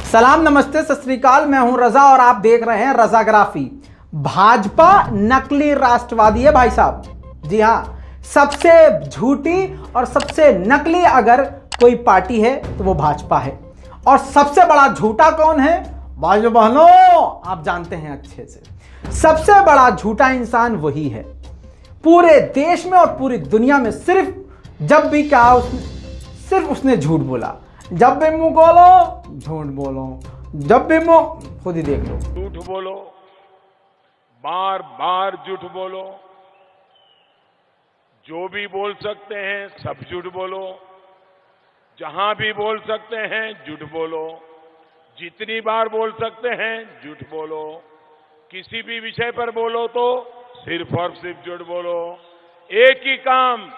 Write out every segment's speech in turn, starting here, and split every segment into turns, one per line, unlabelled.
सलाम, नमस्ते, सत श्री अकाल। मैं हूं रजा और आप देख रहे हैं रजाग्राफी। भाजपा नकली राष्ट्रवादी है भाई साहब। जी हां, सबसे झूठी और सबसे नकली अगर कोई पार्टी है तो वो भाजपा है। और सबसे बड़ा झूठा कौन है भाई बहनों, आप जानते हैं अच्छे से। सबसे बड़ा झूठा इंसान वही है पूरे देश में और पूरी दुनिया में। सिर्फ जब भी क्या सिर्फ उसने झूठ बोला। जब भी मुंह खोलो झूठ बोलो, जब भी मुंह, खुद ही देख लो।
झूठ बोलो, बार बार झूठ बोलो, जो भी बोल सकते हैं सब झूठ बोलो, जहां भी बोल सकते हैं झूठ बोलो, जितनी बार बोल सकते हैं झूठ बोलो, किसी भी विषय पर बोलो तो सिर्फ और सिर्फ झूठ बोलो। एक ही काम,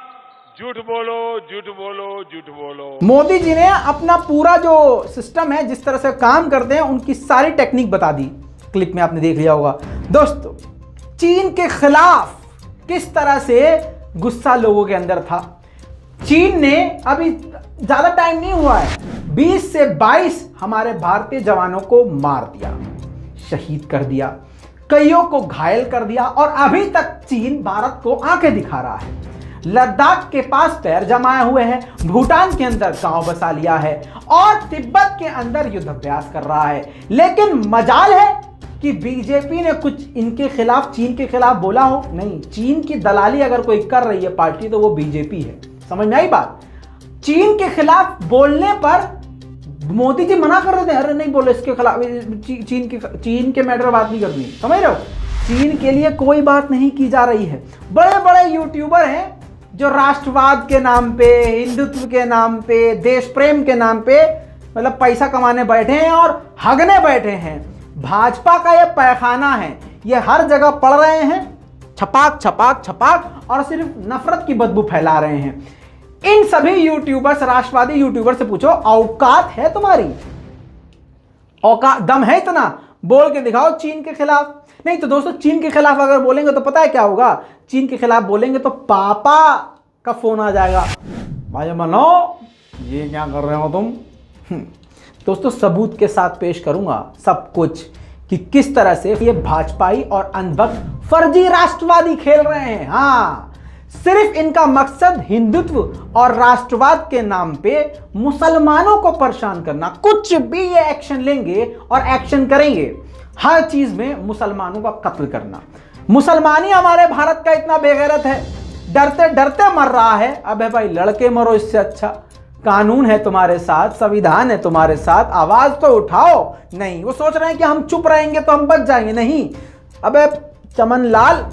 झूठ बोलो, झूठ बोलो, झूठ बोलो।
मोदी जी ने अपना पूरा जो सिस्टम है, जिस तरह से काम करते हैं, उनकी सारी टेक्निक बता दी। क्लिप में आपने देख लिया होगा। दोस्तों, चीन के खिलाफ किस तरह से गुस्सा लोगों के अंदर था। चीन ने अभी ज्यादा टाइम नहीं हुआ है, 20 से 22 हमारे भारतीय जवानों को मार दिया, शहीद कर दिया, कईयों को घायल कर दिया। और अभी तक चीन भारत को आंखें दिखा रहा है। लद्दाख के पास पैर जमाए हुए है, भूटान के अंदर गांव बसा लिया है और तिब्बत के अंदर युद्धाभ्यास कर रहा है। लेकिन मजाल है कि बीजेपी ने कुछ इनके खिलाफ, चीन के खिलाफ बोला हो? नहीं। चीन की दलाली अगर कोई कर रही है पार्टी तो वो बीजेपी है। समझ में आई बात? चीन के बोलने पर मोदी जी मना कर रहे थे, अरे नहीं बोलो इसके खिलाफ, चीन के मैटर बात नहीं करनी। समझ रहे हो? चीन के लिए कोई बात नहीं की जा रही है। बड़े बड़े यूट्यूबर हैं जो राष्ट्रवाद के नाम पे, हिंदुत्व के नाम पे, देश प्रेम के नाम पे मतलब पैसा कमाने बैठे हैं और हगने बैठे हैं। भाजपा का ये पैखाना है, ये हर जगह पढ़ रहे हैं, छपाक छपाक छपाक, और सिर्फ नफरत की बदबू फैला रहे हैं। इन सभी यूट्यूबर्स, राष्ट्रवादी यूट्यूबर से पूछो, औकात है तुम्हारी? औकात, दम है इतना? बोल के दिखाओ चीन के खिलाफ। नहीं तो दोस्तों, चीन के खिलाफ अगर बोलेंगे तो पता है क्या होगा? चीन के खिलाफ बोलेंगे तो पापा का फोन आ जाएगा, भाई मनो ये क्या कर रहे हो तुम। दोस्तों, सबूत के साथ पेश करूंगा सब कुछ कि किस तरह से ये भाजपाई और अंधभक्त फर्जी राष्ट्रवादी खेल रहे हैं। हाँ, सिर्फ इनका मकसद हिंदुत्व और राष्ट्रवाद के नाम पे मुसलमानों को परेशान करना। कुछ भी ये एक्शन लेंगे और एक्शन करेंगे, हर चीज में मुसलमानों का कत्ल करना। मुसलमानी हमारे भारत का इतना बेगैरत है, डरते डरते मर रहा है। अबे भाई, लड़के मरो, इससे अच्छा। कानून है तुम्हारे साथ, संविधान है तुम्हारे साथ, आवाज तो उठाओ। नहीं, वो सोच रहे हैं कि हम चुप रहेंगे तो हम बच जाएंगे। नहीं, अबे चमन लाल,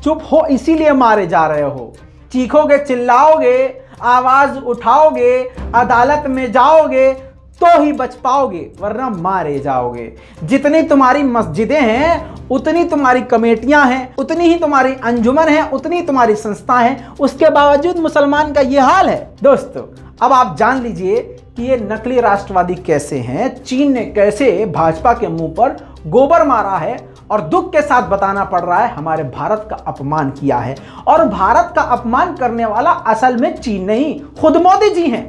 चुप हो इसीलिए मारे जा रहे हो। चीखोगे, चिल्लाओगे, आवाज उठाओगे, अदालत में जाओगे तो ही बच पाओगे, वरना मारे जाओगे। जितनी तुम्हारी मस्जिदें हैं, उतनी तुम्हारी कमेटियां हैं, उतनी ही तुम्हारी अंजुमन है, उतनी तुम्हारी संस्था है, उसके बावजूद मुसलमान का ये हाल है। दोस्तों, अब आप जान लीजिए कि ये नकली राष्ट्रवादी कैसे हैं। चीन ने कैसे भाजपा के मुंह पर गोबर मारा है और दुख के साथ बताना पड़ रहा है हमारे भारत का अपमान किया है। और भारत का अपमान करने वाला असल में चीन नहीं, खुद मोदी जी हैं।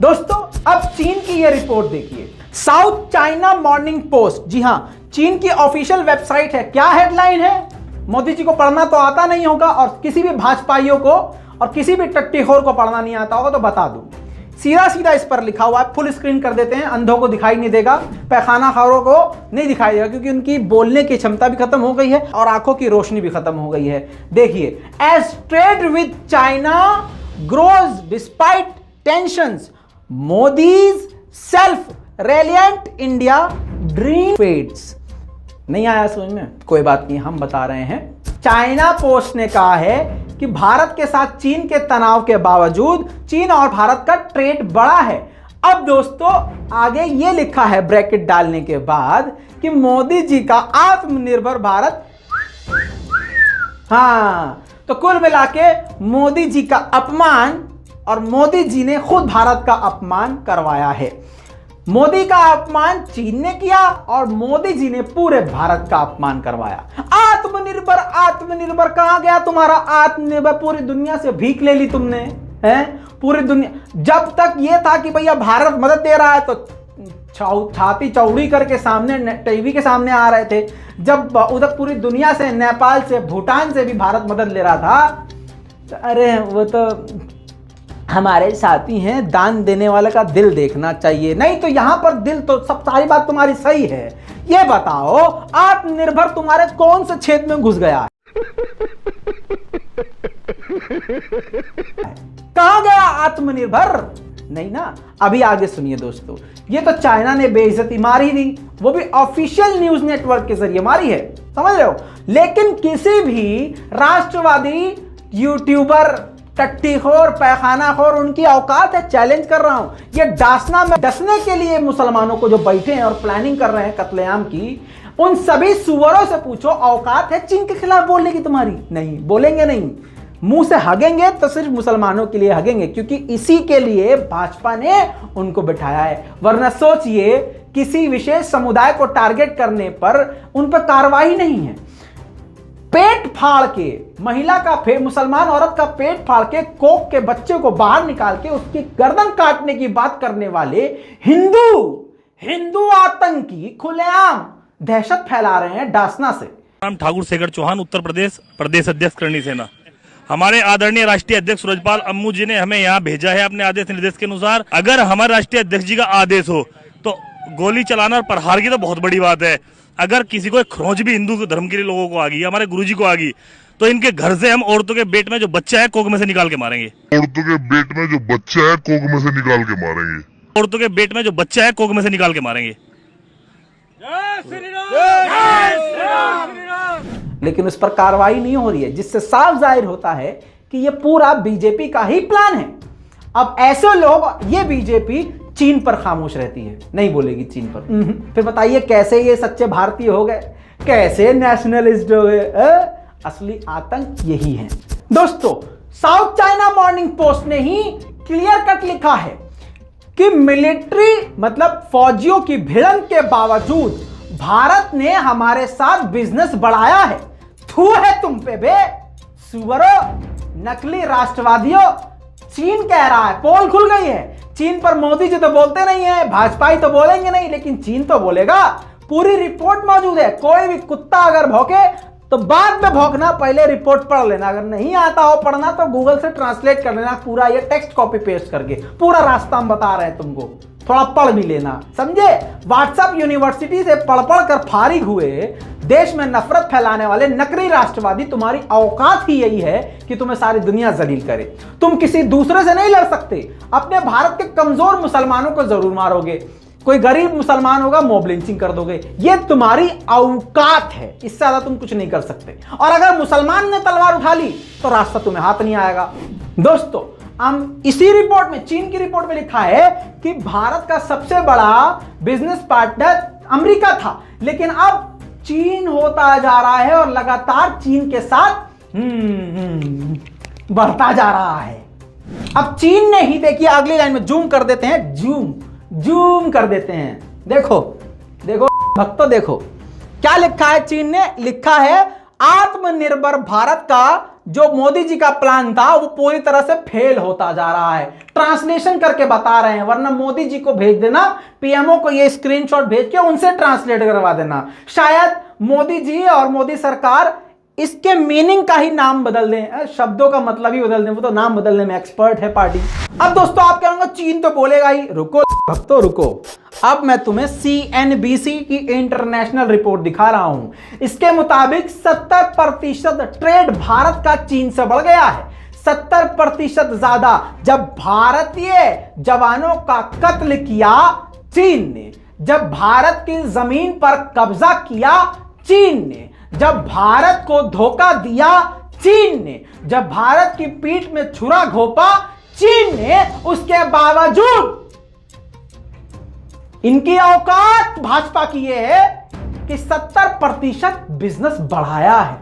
दोस्तों, अब चीन की ये रिपोर्ट देखिए, साउथ चाइना मॉर्निंग पोस्ट। जी हां, चीन की ऑफिशियल वेबसाइट है। क्या हेडलाइन है? मोदी जी को पढ़ना तो आता नहीं होगा, और किसी भी भाजपाइयों को और किसी भी टट्टीखोर को पढ़ना नहीं आता होगा तो बता दूं। सीधा सीधा इस पर लिखा हुआ है, फुल स्क्रीन कर देते हैं, अंधों को दिखाई नहीं देगा, पैखाना खारों को नहीं दिखाई देगा, क्योंकि उनकी बोलने की क्षमता भी खत्म हो गई है और आंखों की रोशनी भी खत्म हो गई है। देखिए, as trade with China grows despite tensions, Modi's self reliant India dream fades. नहीं आया समझ में? कोई बात नहीं, हम बता रहे हैं। चाइना पोस्ट ने कहा है कि भारत के साथ चीन के तनाव के बावजूद चीन और भारत का ट्रेड बढ़ा है। अब दोस्तों, आगे ये लिखा है ब्रैकेट डालने के बाद कि मोदी जी का आत्मनिर्भर भारत। हाँ, तो कुल मिला के मोदी जी का अपमान, और मोदी जी ने खुद भारत का अपमान करवाया है। मोदी का अपमान चीन ने किया और मोदी जी ने पूरे भारत का अपमान करवाया। आत्मनिर्भर, आत्मनिर्भर कहां गया तुम्हारा आत्मनिर्भर? पूरी दुनिया से भीख ले ली तुमने, हैं? पूरी दुनिया, जब तक ये था कि भैया भारत मदद दे रहा है तो छाती चौड़ी करके सामने टीवी के सामने आ रहे थे, जब उधर पूरी दुनिया से, नेपाल से, भूटान से भी भारत मदद ले रहा था, तो अरे वो तो हमारे साथी हैं, दान देने वाले का दिल देखना चाहिए। नहीं तो यहां पर दिल तो सब, सारी बात तुम्हारी सही है। ये बताओ आत्मनिर्भर तुम्हारे कौन से क्षेत्र में घुस गया है? कहां गया आत्मनिर्भर? नहीं ना। अभी आगे सुनिए दोस्तों, ये तो चाइना ने बेइज्जती मारी थी, वो भी ऑफिशियल न्यूज नेटवर्क के जरिए मारी है, समझ रहे हो। लेकिन किसी भी राष्ट्रवादी यूट्यूबर, टट्टीखोर, पैखानाखोर, उनकी औकात है, चैलेंज कर रहा हूं, ये डासना में डसने के लिए मुसलमानों को जो बैठे हैं और प्लानिंग कर रहे हैं कत्लेआम की, उन सभी सुअरों से पूछो औकात है चीन के खिलाफ बोलने की तुम्हारी? नहीं बोलेंगे, नहीं। मुंह से हगेंगे तो सिर्फ मुसलमानों के लिए हगेंगे, क्योंकि इसी के लिए भाजपा ने उनको बिठाया है। वरना सोचिए, किसी विशेष समुदाय को टारगेट करने पर उन पर कार्रवाई नहीं है। पेट फाड़ के, महिला का, मुसलमान औरत का पेट फाड़ के, कोख के बच्चे को बाहर निकाल के उसकी गर्दन काटने की बात करने वाले हिंदू आतंकी खुलेआम दहशत फैला रहे हैं डासना से।
ठाकुर शेखर चौहान, उत्तर प्रदेश प्रदेश अध्यक्ष करणी सेना। हमारे आदरणीय राष्ट्रीय अध्यक्ष सूरजपाल अम्मू जी ने हमें यहाँ भेजा है अपने आदेश निर्देश के अनुसार। अगर हमारे राष्ट्रीय अध्यक्ष जी का आदेश हो तो गोली चलाना और प्रहार की तो बहुत बड़ी बात है। अगर किसी को खरोंच भी हिंदू धर्म के लोगों को आ गई, हमारे गुरुजी को आ गई, तो इनके घर से हम औरतों के पेट में जो बच्चा है कोख में से निकाल के मारेंगे।
औरतों के पेट में जो बच्चा है कोख में से निकाल के मारेंगे।
औरतों के पेट में जो बच्चा है कोख में से निकाल के मारेंगे।
लेकिन उस पर कार्रवाई नहीं हो रही है, जिससे साफ जाहिर होता है कि यह पूरा बीजेपी का ही प्लान है। अब ऐसे लोग, ये बीजेपी चीन पर खामोश रहती है, नहीं बोलेगी चीन पर। फिर बताइए कैसे ये सच्चे भारतीय हो गए, कैसे नेशनलिस्ट हो गए? असली आतंक यही है दोस्तों। साउथ चाइना मॉर्निंग पोस्ट ने ही क्लियर कट लिखा है कि मिलिट्री मतलब फौजियों की भिड़ंत के बावजूद भारत ने हमारे साथ बिजनेस बढ़ाया है। थू है तुम पे बे सुअरो, नकली राष्ट्रवादियों। चीन कह रहा है, पोल खुल गई है। चीन पर मोदी जी तो बोलते नहीं है, भाजपाई तो बोलेंगे नहीं, लेकिन चीन तो बोलेगा। पूरी रिपोर्ट मौजूद है। कोई भी कुत्ता अगर भौंके तो बाद में भौंकना, पहले रिपोर्ट पढ़ लेना। अगर नहीं आता हो पढ़ना तो गूगल से ट्रांसलेट कर लेना, पूरा ये टेक्स्ट कॉपी पेस्ट करके पूरा रास्ता हम बता रहे हैं तुमको, थोड़ा पढ़ भी लेना, समझे। व्हाट्सएप यूनिवर्सिटी से पढ़ पढ़ कर फारिग हुए देश में नफरत फैलाने वाले नकली राष्ट्रवादी, तुम्हारी औकात ही यही है कि तुम्हें सारी दुनिया जलील करे। तुम किसी दूसरे से नहीं लड़ सकते, अपने भारत के कमजोर मुसलमानों को जरूर मारोगे। कोई गरीब मुसलमान होगा, मॉब लिंचिंग कर दोगे। ये तुम्हारी औकात है, इससे ज्यादा तुम कुछ नहीं कर सकते। और अगर मुसलमान ने तलवार उठा ली तो रास्ता तुम्हें हाथ नहीं आएगा। दोस्तों, हम इसी रिपोर्ट में, चीन की रिपोर्ट में लिखा है कि भारत का सबसे बड़ा बिजनेस पार्टनर अमेरिका था, लेकिन अब चीन होता जा रहा है और लगातार चीन के साथ बढ़ता जा रहा है। अब चीन ने ही, देखिए अगली लाइन में जूम कर देते हैं, जूम कर देते हैं। देखो देखो भक्तों, देखो क्या लिखा है। चीन ने लिखा है आत्मनिर्भर भारत का जो मोदी जी का प्लान था वो पूरी तरह से फेल होता जा रहा है। ट्रांसलेशन करके बता रहे हैं, वरना मोदी जी को भेज देना, पीएमओ को ये स्क्रीनशॉट भेज के उनसे ट्रांसलेट करवा देना। शायद मोदी जी और मोदी सरकार इसके मीनिंग का ही नाम बदल दें, शब्दों का मतलब ही बदल दें, वो तो नाम बदलने में एक्सपर्ट है पार्टी। अब दोस्तों आप कहोगे चीन तो बोलेगा ही, रुको भक्तों रुको। अब मैं तुम्हें CNBC की इंटरनेशनल रिपोर्ट दिखा रहा हूं। इसके मुताबिक 70% ट्रेड भारत का चीन से बढ़ गया है, 70% ज्यादा। जब भारतीय जवानों का कत्ल किया चीन ने, जब भारत की जमीन पर कब्जा किया चीन ने, जब भारत को धोखा दिया चीन ने, जब भारत की पीठ में छुरा घोंपा चीन ने, उसके बावजूद इनकी औकात भाजपा की यह है कि 70% बिजनेस बढ़ाया है।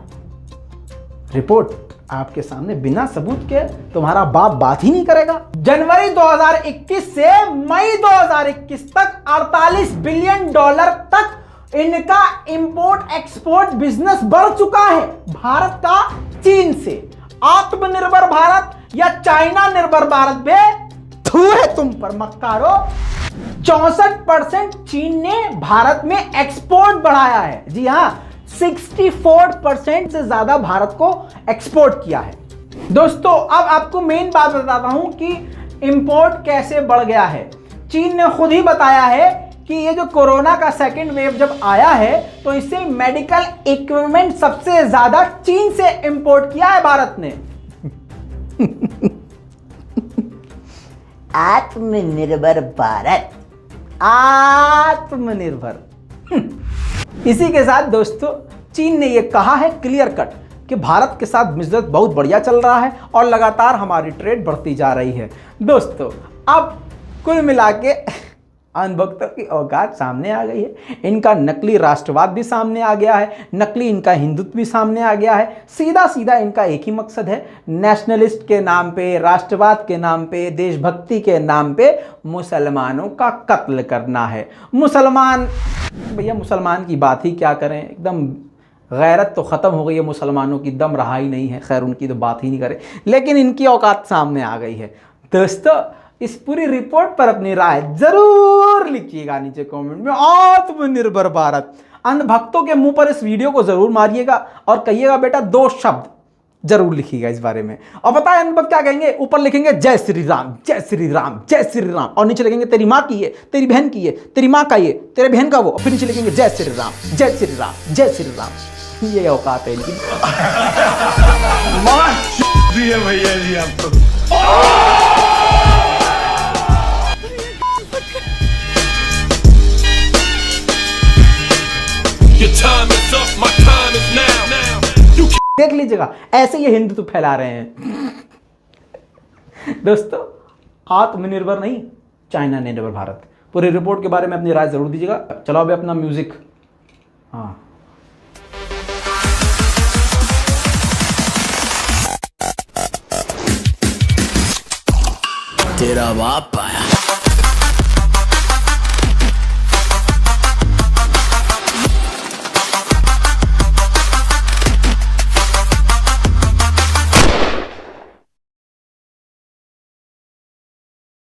रिपोर्ट आपके सामने बिना सबूत के तुम्हारा बाप बात ही नहीं करेगा। जनवरी 2021 से मई 2021 तक 48 बिलियन डॉलर तक इनका इंपोर्ट एक्सपोर्ट बिजनेस बढ़ चुका है भारत का चीन से। आत्मनिर्भर भारत या चाइना निर्भर भारत में थू है तुम पर मक्कारो। 64% चीन ने भारत में एक्सपोर्ट बढ़ाया है। जी हां, 64% से ज्यादा भारत को एक्सपोर्ट किया है। दोस्तों अब आपको मेन बात बताता हूं कि इंपोर्ट कैसे बढ़ गया है। चीन ने खुद ही बताया है कि ये जो कोरोना का सेकेंड वेव जब आया है तो इससे मेडिकल इक्विपमेंट सबसे ज्यादा चीन से इंपोर्ट किया है भारत ने। आत्मनिर्भर भारत, आत्मनिर्भर। इसी के साथ दोस्तों चीन ने यह कहा है क्लियर कट कि भारत के साथ बिजनेस बहुत बढ़िया चल रहा है और लगातार हमारी ट्रेड बढ़ती जा रही है। दोस्तों अब कुल मिला के अंधभक्तों की औकात सामने आ गई है। इनका नकली राष्ट्रवाद भी सामने आ गया है, नकली इनका हिंदुत्व भी सामने आ गया है। सीधा सीधा इनका एक ही मकसद है, नेशनलिस्ट के नाम पे, राष्ट्रवाद के नाम पे, देशभक्ति के नाम पे मुसलमानों का कत्ल करना है। मुसलमान, भैया मुसलमान की बात ही क्या करें, एकदम गैरत तो ख़त्म हो गई है मुसलमानों की, दम रहा ही नहीं है। खैर उनकी तो बात ही नहीं करें, लेकिन इनकी औकात सामने आ गई है। दोस्तों इस पूरी रिपोर्ट पर अपनी राय जरूर लिखिएगा नीचे कमेंट में। आत्मनिर्भर भारत, अंधभक्तों के मुंह पर इस वीडियो को जरूर मारिएगा और कहिएगा बेटा 2 शब्द जरूर लिखिएगा इस बारे में। और बताएं अंधभक्त क्या कहेंगे, ऊपर लिखेंगे जय श्री राम, जय श्री राम, जय श्री राम, और नीचे लिखेंगे तेरी माँ की है, तेरी बहन की है, तेरी माँ का ये, तेरे बहन का वो, और फिर नीचे लिखेंगे जय श्री राम, जय श्री राम, जय श्री राम। ये औकात है इनकी।
भैया जी आपको
देख लीजिएगा ऐसे ये हिंदुत्व फैला रहे हैं। दोस्तों आत्मनिर्भर नहीं, चाइना निर्भर भारत। पूरी रिपोर्ट के बारे में अपनी राय जरूर दीजिएगा। चलो अभी अपना म्यूजिक। हाँ
तेरा बाप आया।